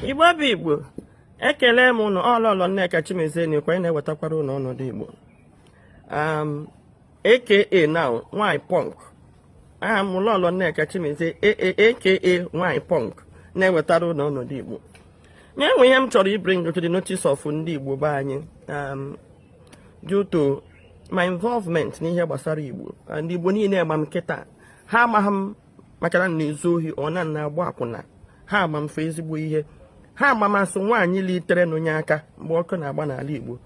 Igbo bụ Igbo, ekele m ụnụ ọlọlọ Nneka Chimezeni kwa na-ewetakwara ụnụ ọnọdụ Igbo. AKA now nwanyị punk. Aha m ụlọlọ Nneka Chimezeni AKA nwanyị punk na-ewetara ụnụ ọnọdụ Igbo. Nye enwe ihe m chọrọ ibring to the notice of ndị Igbo be anyị due to my involvement n'ihe gbasara Igbo. Ndị Igbo niile agba m kịta ha amaghị m maka na ezu ohi ọ na-agba akwụna. Ha ama mfe ezigbo ihe ha amamasị nwaanyị litere n'onye aka mgbe ọkụ na-agba n'ala Igbo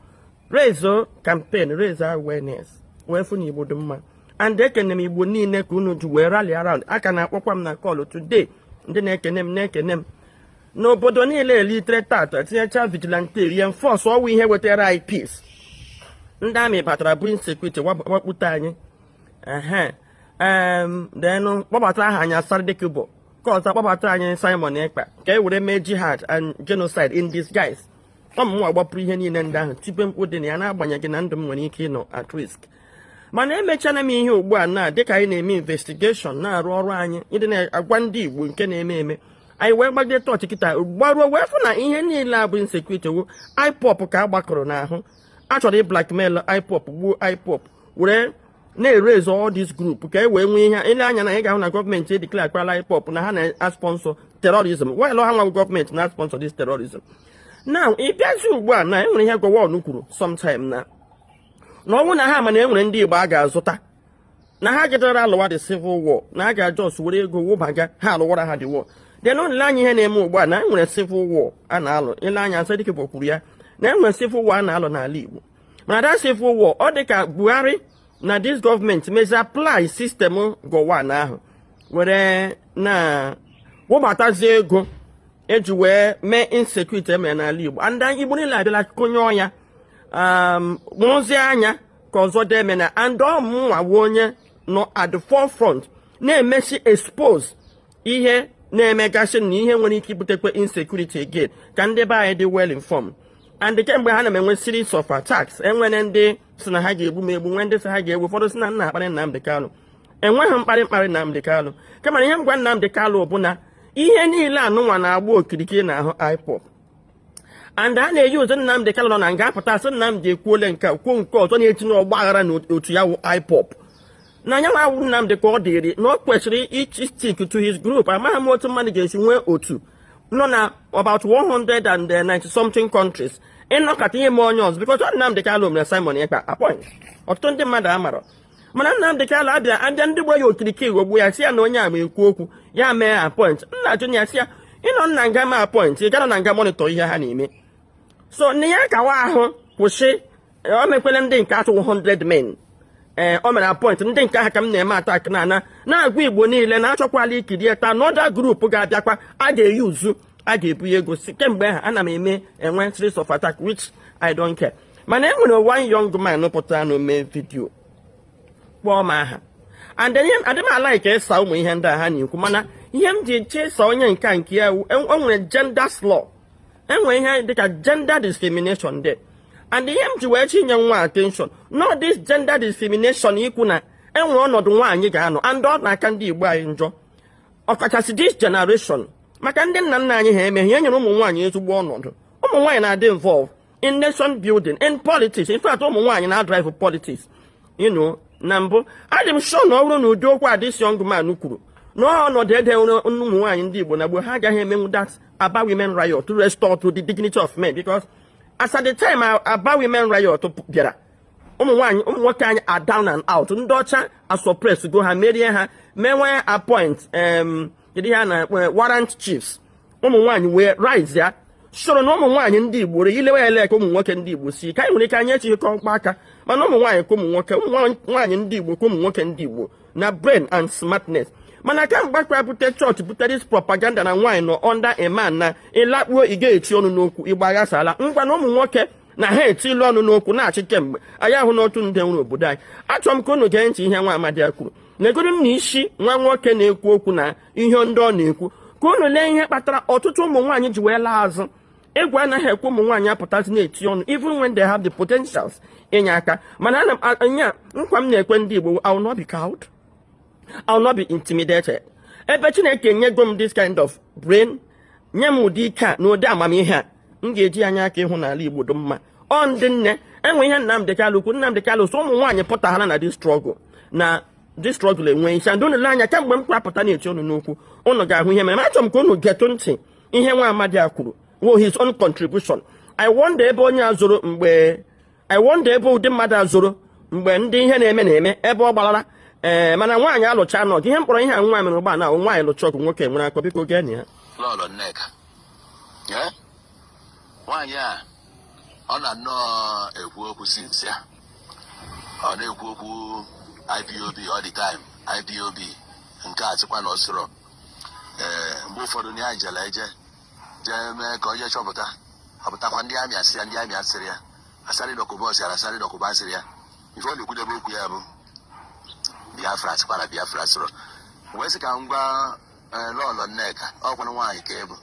rezo campaign raise awareness wee fụ na Igbo dị mma and ekene m Igbo niile ka unu ji wee rally around aka na-akpọkwa m na call today ndị na-ekene m n'obodo niile elitere tata tinyecha vigilante reinforce ọwụ ihe wetara anyị peace ndị amị batara bring security wakpute anyị then kpọbata aha anyị asardekubo ka kpọbata anyị Simon Ekpa ka e were mee jihad and genocide in disguise. Ọmụnwa gbapụrụ ihe niile ndị ahụ tipe mkpu dị na ya na-agbanyeghị na ndụ m nwere ike ịnọ at risk. Mana emechana m ihe ugbu a na dịka anyị na-eme investigation na-arụ ọrụ anyị ịdị na-agwa ndị Igbo nke na-eme anyị wee gbagide tọọchị kịta gbaruo wee fụ na ihe niile abụ insecurity wo IPOB ka a gbakọrọ n'ahụ achọrọ blackmail IPOB gbuo IPOB were na-erase all this group ka e wee nwee ihe ile anya na ị ga-ahụ na gọọmenti edeclare akpala IPOB na ha na-sponsor terrorism. Well, ha nwa gọọmenti na-sponsor this terrorism. Now ị bịazi ugbu a na enwere ihe gọvanọ kwuru sometime na ọnwụ na ha ma na enwere ndị Igbo a ga-azụta na ha jedara alụwa the civil war na a ga-ajọs were ego wụbaga ha alụwara ha the war. Then ile anya ihe na-eme ugbu a na enwere civil war a na-alụ ile anya Nsadikebo kwuru ya na enwere civil war a na-alụ n'ala Igbo mana that civil war ọ dị ka Buhari na this government mezi apply system gọwan ahụ were na wụbatazie ego eji wee mee insecurity emere n'ala Igbo and Igbo niile abịala konye ọnya mụzie anya ka ọzọ dị eme na and ọmụnwa onye nọ at the forefront na-emesi expose ihe na-emegasị na ihe nwere ike ibutekwe insecurity again ka ndị be anyị dị well informed. And kemgbe ha na-enwe series of attacks enwere ndị si na ha ga-egbu m egbu nwee ndị si ha ga-egbu ụfọdụ si na nna akparị Nnamdi Kanu enweghị mkparị Nnamdi Kanu kama ihe m gwa Nnamdi Kanu bụ na ihe niile anụnwa na-agba okirikiri n'ahụ IPOB and ha na-eyi ụzọ Nnamdi Kanu nọ na nga apụta sị Nnamdi ekwuole nke kwuo nke ọzọ na-etinye ọgba aghara n'otu ya wụ IPOB na anya nwa awụ Nnamdi ka ọ dịrị na o kwesịrị ichi stick to his group. Amaghị m otu mmadụ ga-esi nwee otu nọ na about 190 something countries ịnọkọta ihe ma onye ọzọ because Nnamdi Kanu mere Simon Ekpa appoint ọtụtụ ndị mmadụ amara mana Nnamdi Kanu abịa ndị gbo ya okirikiri ogbu ya si ya na onye ama ekwu okwu ya mee appoint nna ajụ ya si ya ịnọ nna nga ma appoint ị gara na nga monitor ihe ha na-eme so nne ya kawa ahụ kwụsị o mekwele ndị nke atụ 100 men o mere appoint ndị nke aha ka m na-eme attack na-agwa Igbo niile na-achọkwala ikiri taa n'ọda group ga-abịakwa a ga-eyuzu a ga-ebu ego si kemgbe ha ana m enwe series of attack which I don't care. Mana enwere one young man pụtara na ome video kpọọ m aha and then adị m ala ka ịsa ụmụ ihe ndị a ha na-ekwu mana ihe m ji chesa onye nke ya enwere gender law enwere ihe dịka gender discrimination dị and ihe m ji wee chinye nwa attention no this gender discrimination ikwu na enwere ọnọdụ nwaanyị ga-anọ and ọ na-aka ndị Igbo anyị njọ ọkachasị this generation maka ndị nna nna anyị ha emeghe e nyere ụmụ nwaanyị ezigbo ọnọdụ. Ụmụ nwaanyị na-adị involved in nation building in politics. In fact ụmụ nwaanyị na-drive politics na mbụ adị m sure na ọ bụrụ na ụdị okwu a this young man kwuru n'ọnọdụ ede ụmụ nwaanyị ndị Igbo na gboo ha agaghị emenwu that Aba women riot to restore to the dignity of men because as at the time Aba women riot bịara ụmụ nwoke anyị are down and out ndị ọcha asuppress go ha merie ha menwe appoint kedu ha na warrant chiefs ụmụ nwaanyị wee rise ya soro na ụmụ nwaanyị ndị Igbo re ilewe ele ka ụmụ nwoke ndị Igbo si ka anyị nwere ike anyị echighịkọ mkpa aka mana ụmụ nwaanyị ka ụmụ nwaanyị ndị Igbo ka ụmụ nwoke ndị Igbo na brain and smartness mana ka mgbakwa bute chọọchị bute this propaganda na nwaanyị nọ under a man na ịlakpuo ị ga-eti ọnụ n'okwu ịgba aghasala ngwa na ụmụ nwoke na ha etilu ọnụ n'okwu na-achị kemgbe anyị ahụ n'otu ndị nwere obodo anyị. Achọrọ m ka unu gee ntị ihe nwa amadi ya kwuru na-egodu m na isi nwa nwoke na-ekwu okwu na ihe ndị ọ na-ekwu ka unu lee ihe kpatara ọtụtụ ụmụ nwaanyị ji wee laa azụ. Egwu anaghị ekwe ụmụ nwaanyị apụtazi na-eti ọnụ even when they have the potentials inye aka mana ana m anya nkwa m na-ekwe ndị Igbo I will not be cowed, I will not be intimidated. Ebe Chineke nyego m this kind of brain nye m ụdị ike a na ụdị amamihe a m ga-eji anya aka ịhụ n'ala Igbo dị mma. Ọ ndị nne enwe ihe Nnamdi Kanu kwu. Nnamdi Kanu so ụmụ nwaanyị pụtara na dị struggle enwe isi ndị unu le anya kemgbe m kwapụta na-echi unu n'okwu unu ga-ahụ ihe mere. Ma achọrọ m ka unu getụ ntị ihe nwa amadi a kwuru wo his own contribution. I wonder ebe onye azụrụ mgbe ebe ụdị mmadụ azụrụ mgbe ndị ihe na-eme ebe ọ gbalara mana nwaanyị alụcha nọ ihe mkpọrọ ihe a nwa mere ụgbọ na nwaanyị lụcha ọgụ nwoke nwere akọ biko gee ya. Lọlọ Nneka nwaanyị a ọ na-anọ ekwu okwu sinsi ya ọ na-ekwu okwu IPOB all the time IPOB nke a tụkwa na ọsọrọ mgbe ụfọdụ na ya jela jee mee ka onye chọpụtakwa ndị amị asịrị ya asarị dọkụbọs ya asarị dọkụba asịrị ya ife ọ na-ekwudebe okwu ya bụ Biafra tụkwara Biafra sọrọ wee sị ka m gwa Lọlọ Nneka ọkwana nwaanyị ka ịbụ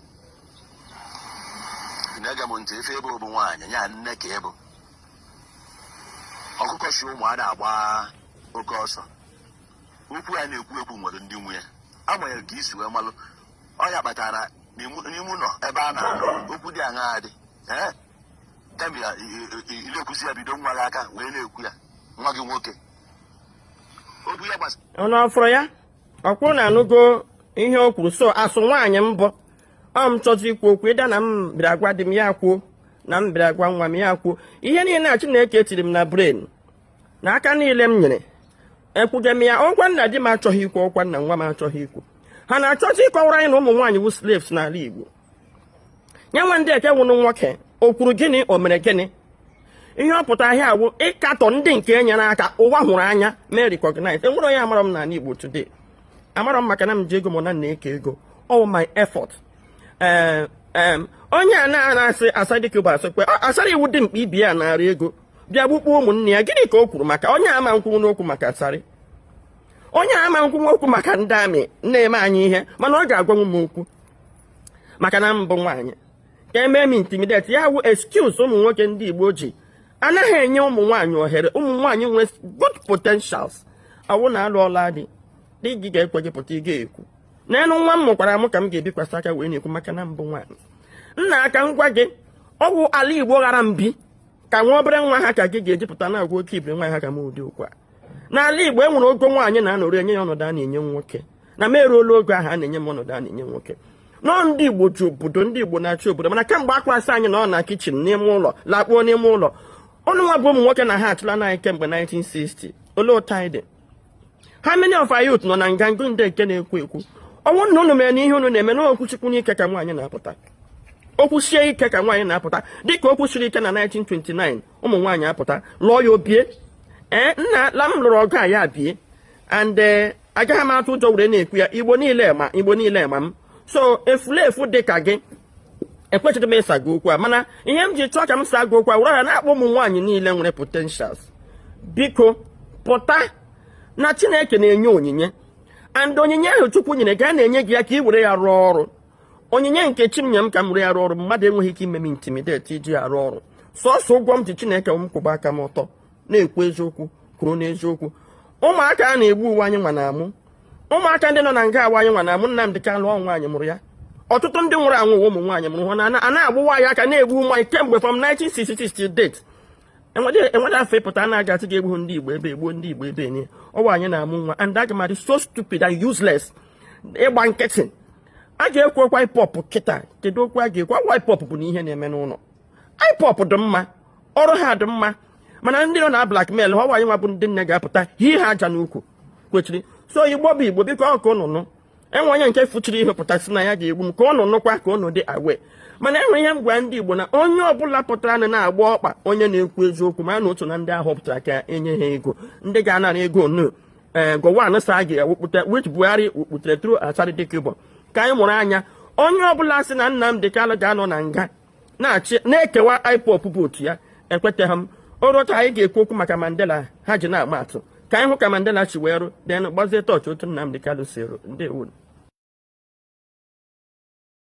na-ege m ntị ife ebe bụ nwaanyị nya nne ka ịbụ ọkụkọ si ụmụada agba oke ọsọ okwu ya na-ekwu ekwu nwere ndị nwunye agbanyeghị ka isi wee malụ ọnya kpatara n'ime ụlọ ebe a na-anọ okwu dị aṅaa dị kemgbe ile-ekwuzi ya bido nwa gị aka wee na-ekwu ya nwa gị nwoke okwu ya gbasara ọnụ ọfụrụ ya ọkwụ na anụgo ihe o kwuru. So asụ nwaanyị mbụ m chọzi ikwu okwu ịda na m bịara gwa di m ya kwuo na m bịara gwa nwa m ya kwuo ihe niile a Chineke tiri m na brain na aka niile m nyere ekwuge m ya. ọkwa nna di m achọghị ikwu ọkwa nna nwa m achọghị ikwu. Ha na-achọzi ịkọwara anyị na ụmụ nwaanyị wu slaves n'ala Igbo. nye nwe ndị eke nwụrụ nwoke o kwuru gịnị o mere gịnị. ihe ọ pụtara ahịa awụ ịkatọ ndị nke e nyere aka ụwa hụrụ anya mee recognize. enwere onye amara m n'ala Igbo today amara m maka na m ji ego m na na-eke ego all my effort. onye a na-asị Asadiq asị kwe asara iwu dị mkpa ibi ya narị ego bịa gbukpuo ụmụnne ya. gịnị ka o kwuru maka onye ama nkwụ n'okwu maka Asari? onye ama nkwụ okwu maka ndị amị na-eme anyị ihe mana ọ ga-agwanwu m okwu maka na mbụ nwaanyị ka emee m intimidate ya wụ excuse ụmụ nwoke ndị Igbo ji anaghị enye ụmụ nwaanyị ohere. ụmụ nwaanyị nwere good potentials ọwụ na alụ ọla dị gị ga-ekwe gị pụta ị ga-ekwu n'elu nwa m mụkwara m ka m ga-ebikwasị aka wee na-ekwu maka na mbụ nwaanyị. nna aka ngwa gị ọ bụ ala Igbo ghara mbi ka nwa obere nwa ha ka gị ga-ejipụta na-agwa oke ibiri nwa ha ka m ụdị okwu a. n'ala Igbo e nwere ogo nwaanyị na-anọrọ enye ya ọnọdụ a na-enye nwoke na m eruola oge ahụ a na-enye m ọnọdụ a na-enye nwoke. nọọ ndị Igbo ji obodo ndị Igbo na-achị obodo mana kemgbe akpasị anyị na ọ na kichin n'ime ụlọ lakpuo n'ime ụlọ ọnụ nwa bụ ụmụ nwoke na ha achụla na anyị kemgbe 1960. olee ụtọ anyị dị? ha many of our youth nọ na nganga ndị nke na-ekwu ekwu ọnwụ na unu mere n'ihe unu na-eme n'okwu chukwu n'ike ka nwaanyị na-apụta. okwu sie ike ka nwaanyị na-apụta dịka okwu siri ike na 1929 ụmụ nwaanyị apụta lụọ ya obie. nna la m lụrụ ọgụ a ya bie and agaghị m atụ ụjọ were na-ekwu ya Igbo niile ma m. so efulefu dị ka gị ekwechighị m ịsa gị okwu a mana ihe m ji chọọ ka m saa gị okwu a were ya na-akpọ ụmụ nwaanyị niile nwere potentials. biko pụta na Chineke na-enye onyinye and onyinye ahụ Chukwu nyere ga na-enye gị ya ka ị were ya rụọ ọrụ. onyinye nke chi m nye m ka m were ya rụọ ọrụ mmadụ enweghị ike ime m intimidate iji ya rụọ ọrụ. sọsọ ụgwọ m ji Chineke m kwụba aka m ọtọ na-ekwu eziokwu kwuru n'eziokwu. ụmụaka a na-egbu uwe anyị nwa na-amụ ụmụaka ndị nọ na nga awa anyị nwa na-amụ. Nnamdi Kanu ọ nwaanyị mụrụ ya. ọtụtụ ndị nwụrụ anwụ ụmụ nwaanyị mụrụ ha a na-agbụwa ya aka na-egbu ụmụ anyị kemgbe from 1966 till date. enwere afọ ịpụta a na-agasị ga egbu ndị Igbo ebe egbuo ndị Igbo ebe enye ọwa anyị na-amụ nwa and aga m so stupid and useless ịgba nkịtị. a ga-ekwu okwu hip-hop kịta kedu okwu a ga-ekwu? ọgwa hip-hop bụ na ihe na-eme n'ụlọ. hip-hop dị mma ọrụ ha dị mma mana ndị nọ na blackmail ha nwaanyị nwa bụ ndị nne ga-apụta hie ha aja n'ukwu kwechiri. so Igbo bụ Igbo biko ọ ka ụnụnụ enwe onye nke fụchiri ihe pụta si na ya ga-egbu m ka ụnụnụkwa ka ụnụ dị awe. mana enwe ihe m gwa ndị Igbo na onye ọbụla pụtara na na-agba ọkpa onye na-ekwu eziokwu ma na otu na ndị ahụ pụtara ka enye ha ego ndị ga-anara ego nu gọwan sa ga-ewepụta which Buhari wepụtara tru Asadiq ka anyị mụrụ anya. onye ọbụla sị na Nnamdi Kanu ga-anọ na nga na-achị na-ekewa IPOB bụ otu ya ekweteghị m. oru ka anyị ga-ekwu okwu maka Mandela ha ji na-agba atụ ka anyị hụ ka Mandela chi wee rụ den gbazie tọọchị otu Nnamdi Kanu si rụ. ndewo.